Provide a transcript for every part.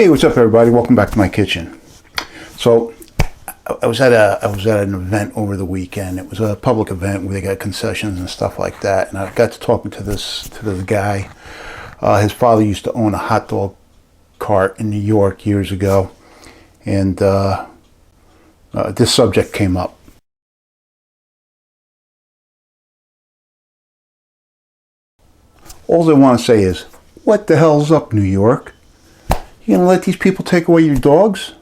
Hey, what's up, everybody? Welcome back to my kitchen. So, I was at an event over the weekend. It was a public event where they got concessions and stuff like that. And I got to talking to this guy. His father used to own a hot dog cart in New York years ago, and this subject came up. All I want to say is, what the hell's up, New York? You gonna let these people take away your dogs?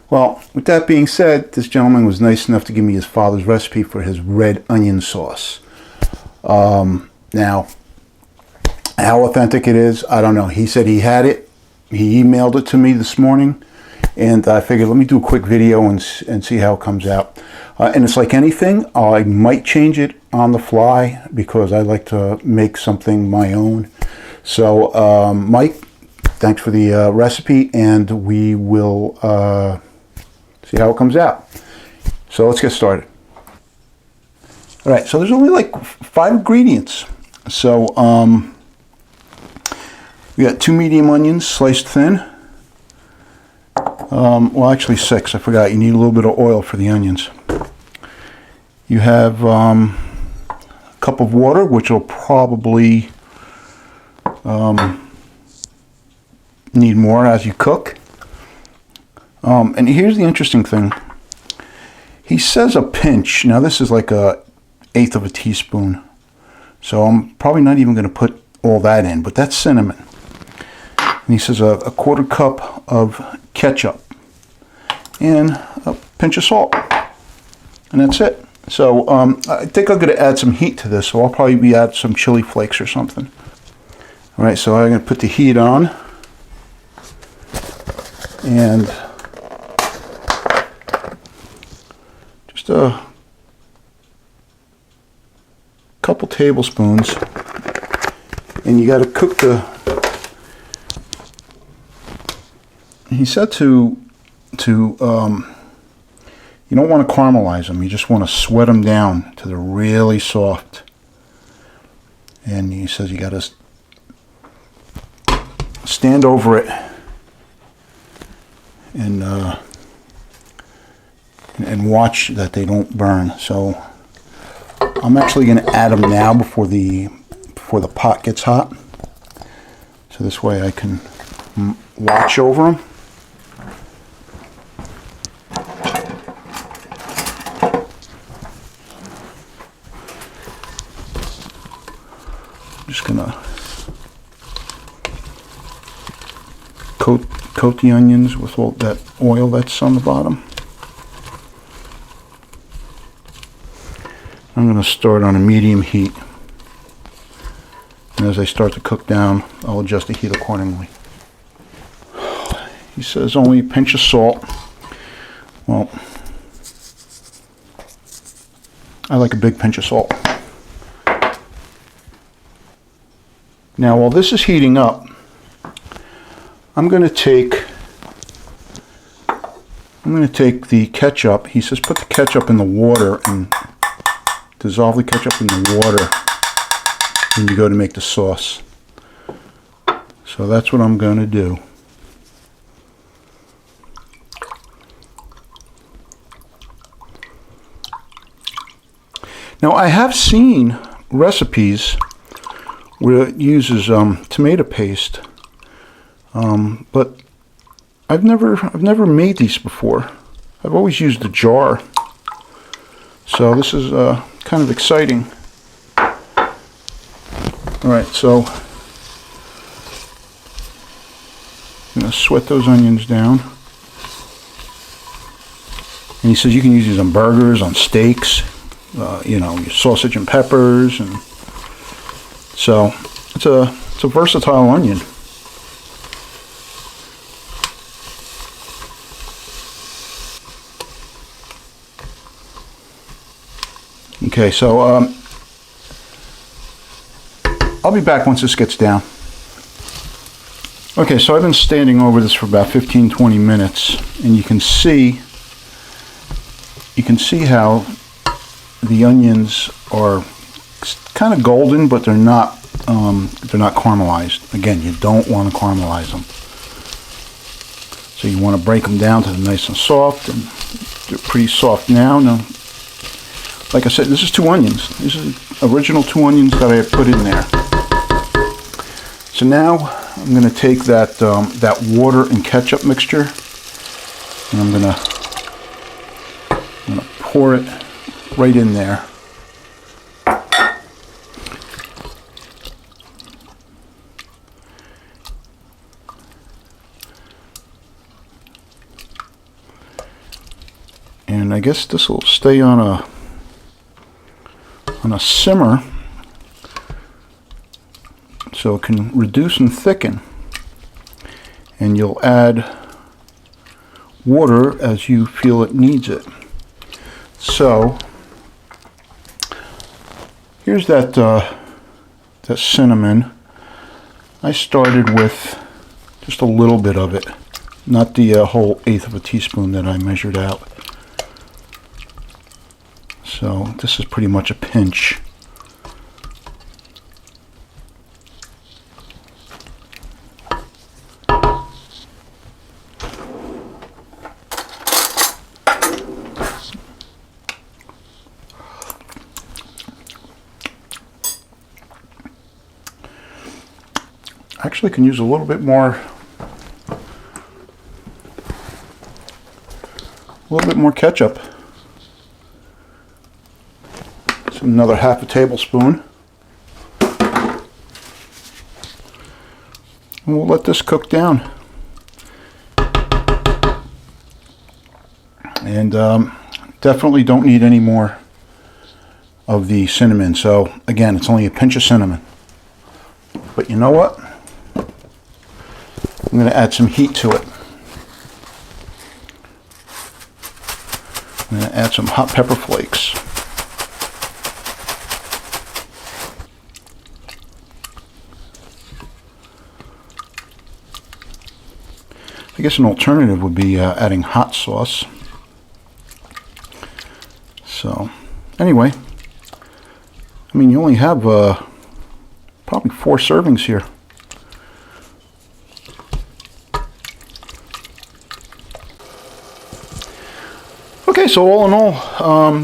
Well, with that being said, this gentleman was nice enough to give me his father's recipe for his red onion sauce. Now, how authentic it is, I don't know. He said he had it. He emailed it to me this morning, and I figured let me do a quick video and see how it comes out. And it's like anything, I might change it on the fly because I like to make something my own. So, Mike, thanks for the recipe, and we will see how it comes out. So let's get started. All right, so there's only like 5 ingredients. So we got 2 medium onions sliced thin. Well, actually 6. I forgot. You need a little bit of oil for the onions. You have a cup of water, which will probably need more as you cook. And here's the interesting thing. He says a pinch. Now this is like a 1/8 of a teaspoon. So I'm probably not even going to put all that in, but that's cinnamon. And he says a 1/4 cup of ketchup and a pinch of salt. And that's it. So I think I'm going to add some heat to this, so I'll probably add some chili flakes or something. All right, so I'm going to put the heat on. And just a couple tablespoons, and you got to cook the. He said to you don't want to caramelize them. You just want to sweat them down to they're really soft. And he says you got to stand over it and watch that they don't burn. So I'm actually going to add them now before the pot gets hot. So this way I can watch over them. I'm just going to coat the onions with all that oil that's on the bottom. I'm going to start on a medium heat, and as I start to cook down, I'll adjust the heat accordingly. He says only a pinch of salt. Well, I like a big pinch of salt. Now while this is heating up, I'm going to take the ketchup. He says put the ketchup in the water and dissolve the ketchup in the water when you go to make the sauce. So that's what I'm going to do. Now I have seen recipes where it uses tomato paste. But I've never made these before. I've always used a jar. So this is kind of exciting. All right, so I'm going to sweat those onions down. And he says you can use these on burgers, on steaks, you know, your sausage and peppers, and so it's a versatile onion. Okay, so I'll be back once this gets down. Okay, so I've been standing over this for about 15-20 minutes, and you can see how the onions are kind of golden, but they're not caramelized. Again, you don't want to caramelize them. So you want to break them down to the nice and soft, and they're pretty soft now. Now, like I said, this is 2 onions. This is original 2 onions that I put in there. So now I'm going to take that that water and ketchup mixture, and I'm going to pour it right in there. And I guess this will stay on a simmer, so it can reduce and thicken. And you'll add water as you feel it needs it. So here's that that cinnamon. I started with just a little bit of it, not the whole 1/8 of a teaspoon that I measured out. So this is pretty much a pinch. I actually can use a little bit more ketchup. So another 1/2 tablespoon. And we'll let this cook down. And definitely don't need any more of the cinnamon. So again, it's only a pinch of cinnamon. But you know what? I'm going to add some heat to it. I'm going to add some hot pepper flakes. I guess an alternative would be adding hot sauce. So anyway, I mean, you only have probably 4 servings here. Okay, so all in all,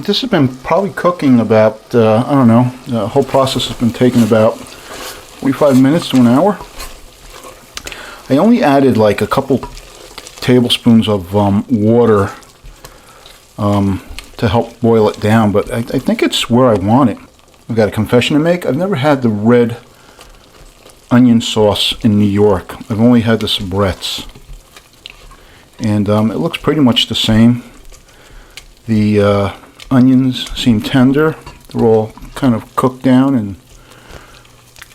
this has been probably cooking about, I don't know, the whole process has been taking about 45 minutes to an hour. I only added like a couple tablespoons of water to help boil it down, but I think it's where I want it. I've got a confession to make. I've never had the red onion sauce in New York. I've only had the soubrettes, and it looks pretty much the same. The onions seem tender. They're all kind of cooked down, and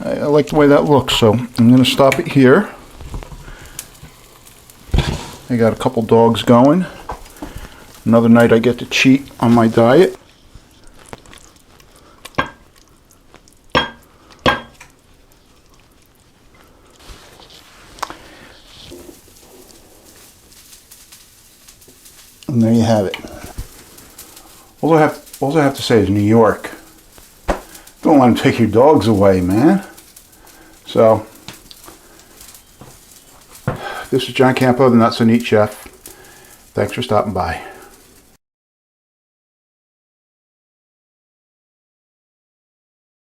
I like the way that looks. So I'm going to stop it here. I got a couple dogs going. Another night I get to cheat on my diet. And there you have it. All I have to say is New York. Don't let them take your dogs away, man. So, this is John Campo, the Not So Neat Chef. Thanks for stopping by.